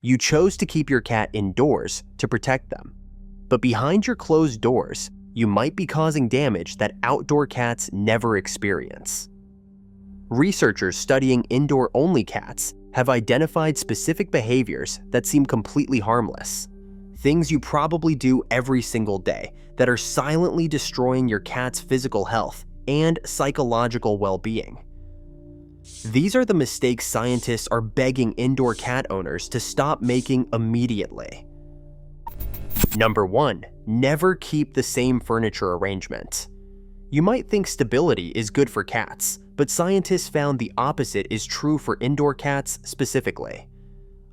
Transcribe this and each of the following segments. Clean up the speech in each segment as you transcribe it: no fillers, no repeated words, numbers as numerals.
You chose to keep your cat indoors to protect them. But behind your closed doors, you might be causing damage that outdoor cats never experience. Researchers studying indoor-only cats have identified specific behaviors that seem completely harmless. Things you probably do every single day that are silently destroying your cat's physical health and psychological well-being. These are the mistakes scientists are begging indoor cat owners to stop making immediately. Number 1. Never keep the same furniture arrangement. You might think stability is good for cats, but scientists found the opposite is true for indoor cats specifically.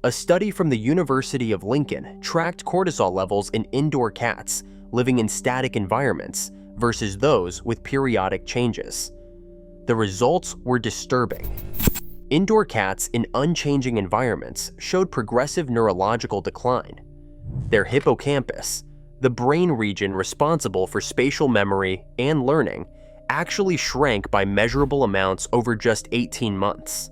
A study from the University of Lincoln tracked cortisol levels in indoor cats living in static environments versus those with periodic changes. The results were disturbing. Indoor cats in unchanging environments showed progressive neurological decline. Their hippocampus, the brain region responsible for spatial memory and learning, actually shrank by measurable amounts over just 18 months.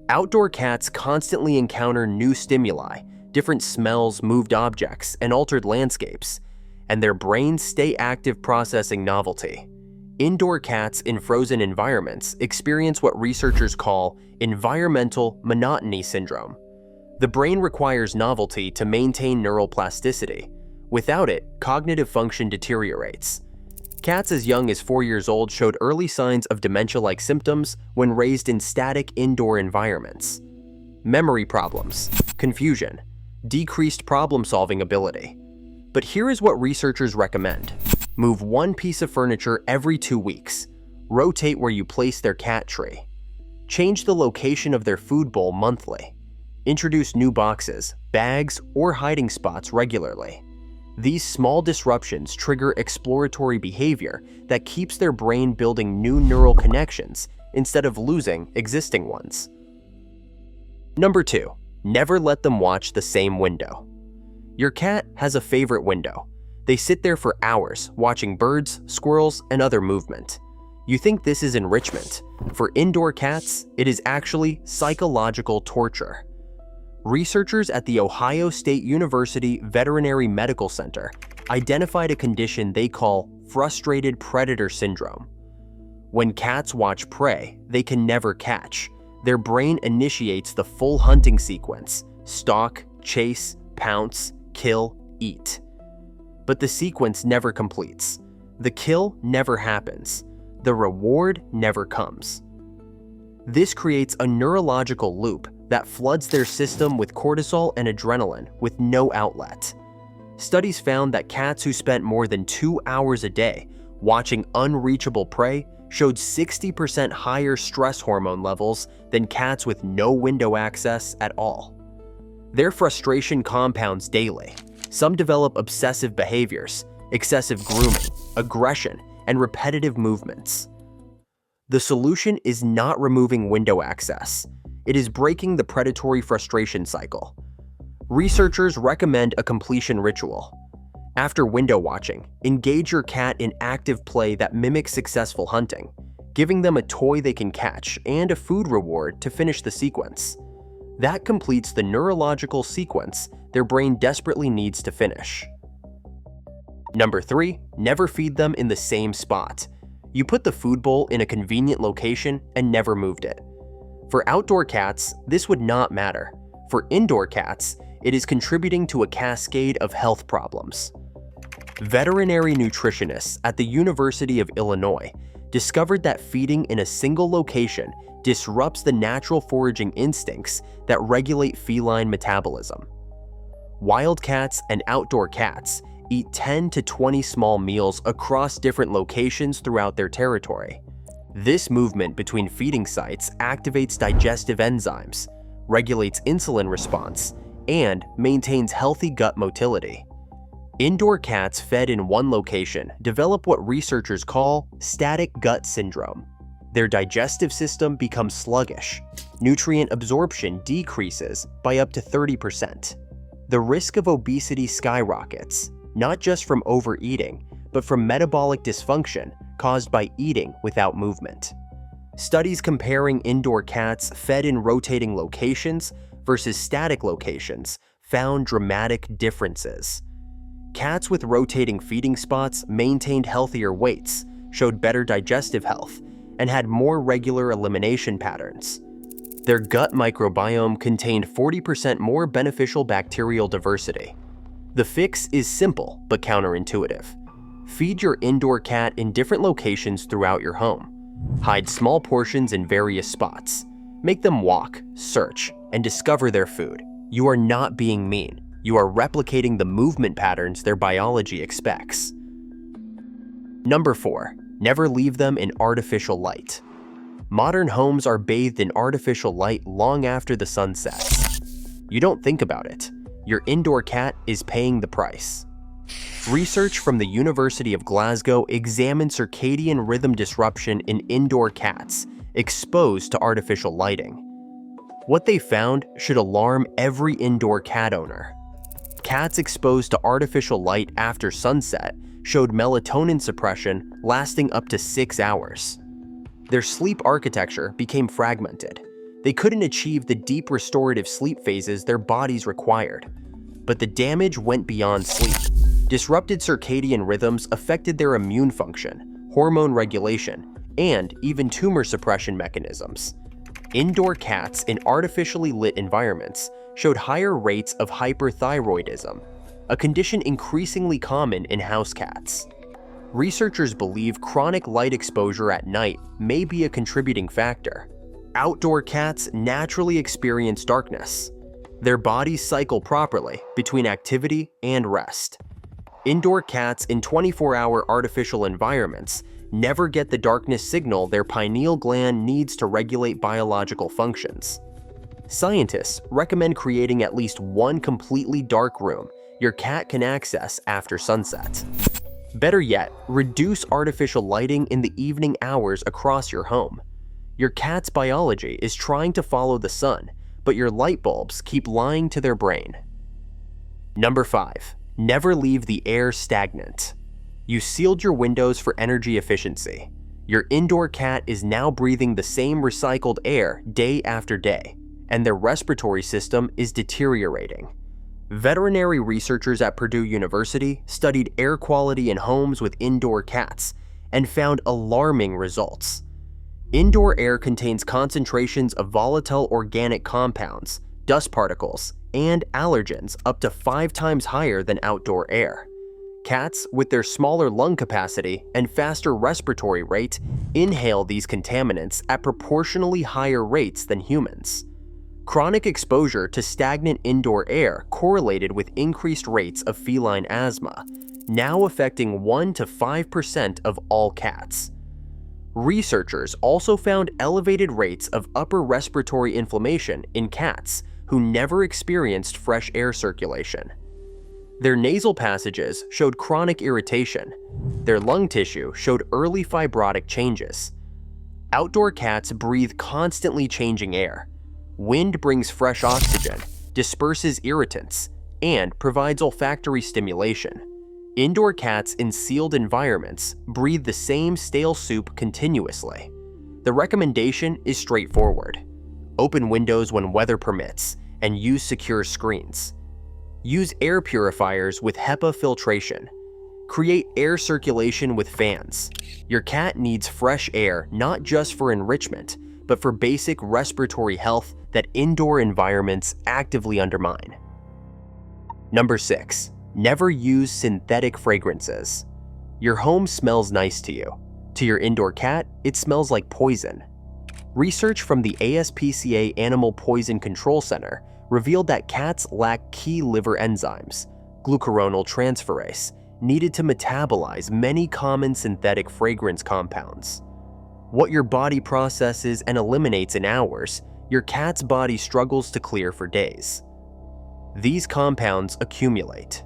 Outdoor cats constantly encounter new stimuli, different smells, moved objects, and altered landscapes, and their brains stay active processing novelty. Indoor cats in frozen environments experience what researchers call environmental monotony syndrome. The brain requires novelty to maintain neural plasticity. Without it, cognitive function deteriorates. Cats as young as 4 years old showed early signs of dementia-like symptoms when raised in static indoor environments. Memory problems, confusion, decreased problem-solving ability. But here is what researchers recommend. Move one piece of furniture every 2 weeks. Rotate where you place their cat tree. Change the location of their food bowl monthly. Introduce new boxes, bags, or hiding spots regularly. These small disruptions trigger exploratory behavior that keeps their brain building new neural connections instead of losing existing ones. Number 2. Never let them watch the same window. Your cat has a favorite window. They sit there for hours watching birds, squirrels, and other movement. You think this is enrichment. For indoor cats, it is actually psychological torture. Researchers at the Ohio State University Veterinary Medical Center identified a condition they call frustrated predator syndrome. When cats watch prey they can never catch, their brain initiates the full hunting sequence: stalk, chase, pounce, kill, eat. But the sequence never completes. The kill never happens. The reward never comes. This creates a neurological loop that floods their system with cortisol and adrenaline with no outlet. Studies found that cats who spent more than 2 hours a day watching unreachable prey showed 60% higher stress hormone levels than cats with no window access at all. Their frustration compounds daily. Some develop obsessive behaviors, excessive grooming, aggression, and repetitive movements. The solution is not removing window access. It is breaking the predatory frustration cycle. Researchers recommend a completion ritual. After window watching, engage your cat in active play that mimics successful hunting, giving them a toy they can catch and a food reward to finish the sequence. That completes the neurological sequence their brain desperately needs to finish. Number 3, never feed them in the same spot. You put the food bowl in a convenient location and never moved it. For outdoor cats, this would not matter. For indoor cats, it is contributing to a cascade of health problems. Veterinary nutritionists at the University of Illinois discovered that feeding in a single location disrupts the natural foraging instincts that regulate feline metabolism. Wild cats and outdoor cats eat 10 to 20 small meals across different locations throughout their territory. This movement between feeding sites activates digestive enzymes, regulates insulin response, and maintains healthy gut motility. Indoor cats fed in one location develop what researchers call static gut syndrome. Their digestive system becomes sluggish. Nutrient absorption decreases by up to 30%. The risk of obesity skyrockets, not just from overeating, but from metabolic dysfunction caused by eating without movement. Studies comparing indoor cats fed in rotating locations versus static locations found dramatic differences. Cats with rotating feeding spots maintained healthier weights, showed better digestive health, and had more regular elimination patterns. Their gut microbiome contained 40% more beneficial bacterial diversity. The fix is simple but counterintuitive. Feed your indoor cat in different locations throughout your home. Hide small portions in various spots. Make them walk, search, and discover their food. You are not being mean. You are replicating the movement patterns their biology expects. Number 4. Never leave them in artificial light. Modern homes are bathed in artificial light long after the sun sets. You don't think about it. Your indoor cat is paying the price. Research from the University of Glasgow examined circadian rhythm disruption in indoor cats exposed to artificial lighting. What they found should alarm every indoor cat owner. Cats exposed to artificial light after sunset showed melatonin suppression lasting up to 6 hours. Their sleep architecture became fragmented. They couldn't achieve the deep restorative sleep phases their bodies required. But the damage went beyond sleep. Disrupted circadian rhythms affected their immune function, hormone regulation, and even tumor suppression mechanisms. Indoor cats in artificially lit environments showed higher rates of hyperthyroidism, a condition increasingly common in house cats. Researchers believe chronic light exposure at night may be a contributing factor. Outdoor cats naturally experience darkness. Their bodies cycle properly between activity and rest. Indoor cats in 24-hour artificial environments never get the darkness signal their pineal gland needs to regulate biological functions. Scientists recommend creating at least one completely dark room your cat can access after sunset. Better yet, reduce artificial lighting in the evening hours across your home. Your cat's biology is trying to follow the sun, but your light bulbs keep lying to their brain. Number 5. Never leave the air stagnant. You sealed your windows for energy efficiency. Your indoor cat is now breathing the same recycled air day after day, and their respiratory system is deteriorating. Veterinary researchers at Purdue University studied air quality in homes with indoor cats and found alarming results. Indoor air contains concentrations of volatile organic compounds, dust particles, and allergens up to 5 times higher than outdoor air. Cats, with their smaller lung capacity and faster respiratory rate, inhale these contaminants at proportionally higher rates than humans. Chronic exposure to stagnant indoor air correlated with increased rates of feline asthma, now affecting 1 to 5% of all cats. Researchers also found elevated rates of upper respiratory inflammation in cats who never experienced fresh air circulation. Their nasal passages showed chronic irritation. Their lung tissue showed early fibrotic changes. Outdoor cats breathe constantly changing air. Wind brings fresh oxygen, disperses irritants, and provides olfactory stimulation. Indoor cats in sealed environments breathe the same stale soup continuously. The recommendation is straightforward. Open windows when weather permits, and use secure screens. Use air purifiers with HEPA filtration. Create air circulation with fans. Your cat needs fresh air not just for enrichment, but for basic respiratory health that indoor environments actively undermine. Number 6. Never use synthetic fragrances. Your home smells nice to you. To your indoor cat, it smells like poison. Research from the ASPCA Animal Poison Control Center revealed that cats lack key liver enzymes, glucuronal transferase, needed to metabolize many common synthetic fragrance compounds. What your body processes and eliminates in hours, your cat's body struggles to clear for days. These compounds accumulate.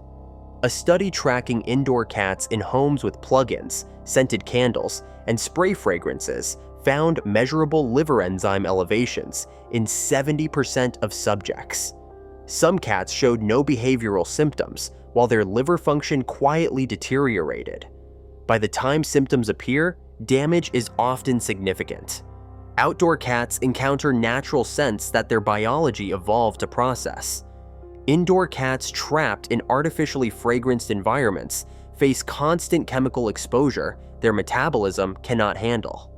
A study tracking indoor cats in homes with plug-ins, scented candles, and spray fragrances found measurable liver enzyme elevations in 70% of subjects. Some cats showed no behavioral symptoms, while their liver function quietly deteriorated. By the time symptoms appear, damage is often significant. Outdoor cats encounter natural scents that their biology evolved to process. Indoor cats trapped in artificially fragranced environments face constant chemical exposure their metabolism cannot handle.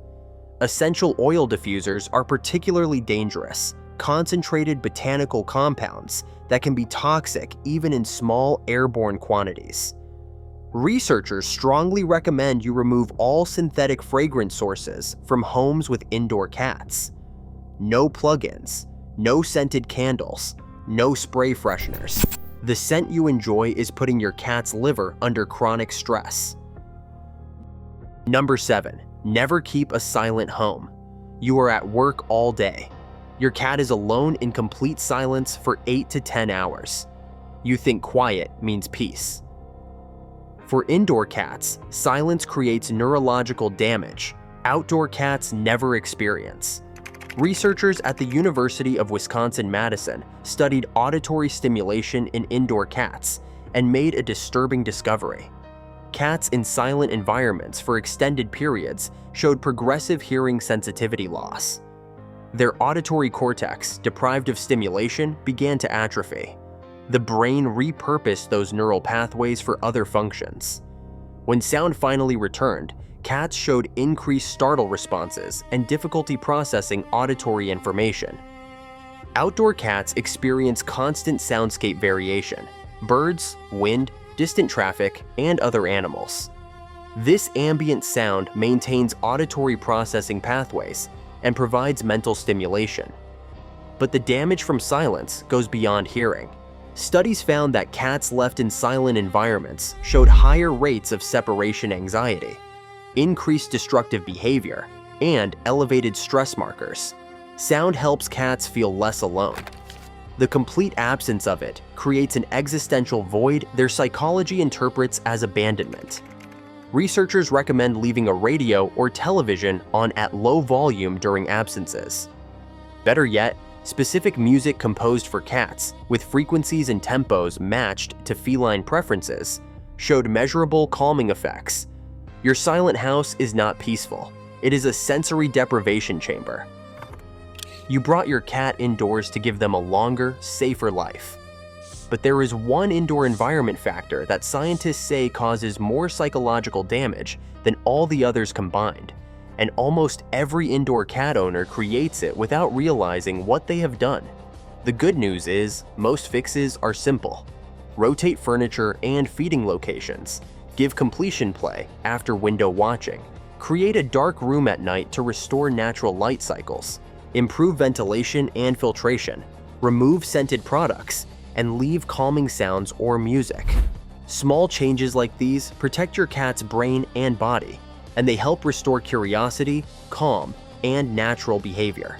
Essential oil diffusers are particularly dangerous, concentrated botanical compounds that can be toxic even in small airborne quantities. Researchers strongly recommend you remove all synthetic fragrance sources from homes with indoor cats. No plug-ins, no scented candles, no spray fresheners. The scent you enjoy is putting your cat's liver under chronic stress. Number 7. Never keep a silent home. You are at work all day. Your cat is alone in complete silence for 8 to 10 hours. You think quiet means peace. For indoor cats, silence creates neurological damage outdoor cats never experience. Researchers at the University of Wisconsin-Madison studied auditory stimulation in indoor cats and made a disturbing discovery. Cats in silent environments for extended periods showed progressive hearing sensitivity loss. Their auditory cortex, deprived of stimulation, began to atrophy. The brain repurposed those neural pathways for other functions. When sound finally returned, cats showed increased startle responses and difficulty processing auditory information. Outdoor cats experience constant soundscape variation: birds, wind, distant traffic, and other animals. This ambient sound maintains auditory processing pathways and provides mental stimulation. But the damage from silence goes beyond hearing. Studies found that cats left in silent environments showed higher rates of separation anxiety, increased destructive behavior, and elevated stress markers. Sound helps cats feel less alone. The complete absence of it creates an existential void their psychology interprets as abandonment. Researchers recommend leaving a radio or television on at low volume during absences. Better yet, specific music composed for cats, with frequencies and tempos matched to feline preferences, showed measurable calming effects. Your silent house is not peaceful. It is a sensory deprivation chamber. You brought your cat indoors to give them a longer, safer life. But there is one indoor environment factor that scientists say causes more psychological damage than all the others combined, and almost every indoor cat owner creates it without realizing what they have done. The good news is, most fixes are simple. Rotate furniture and feeding locations, give completion play after window watching, create a dark room at night to restore natural light cycles, improve ventilation and filtration, remove scented products, and leave calming sounds or music. Small changes like these protect your cat's brain and body, and they help restore curiosity, calm, and natural behavior.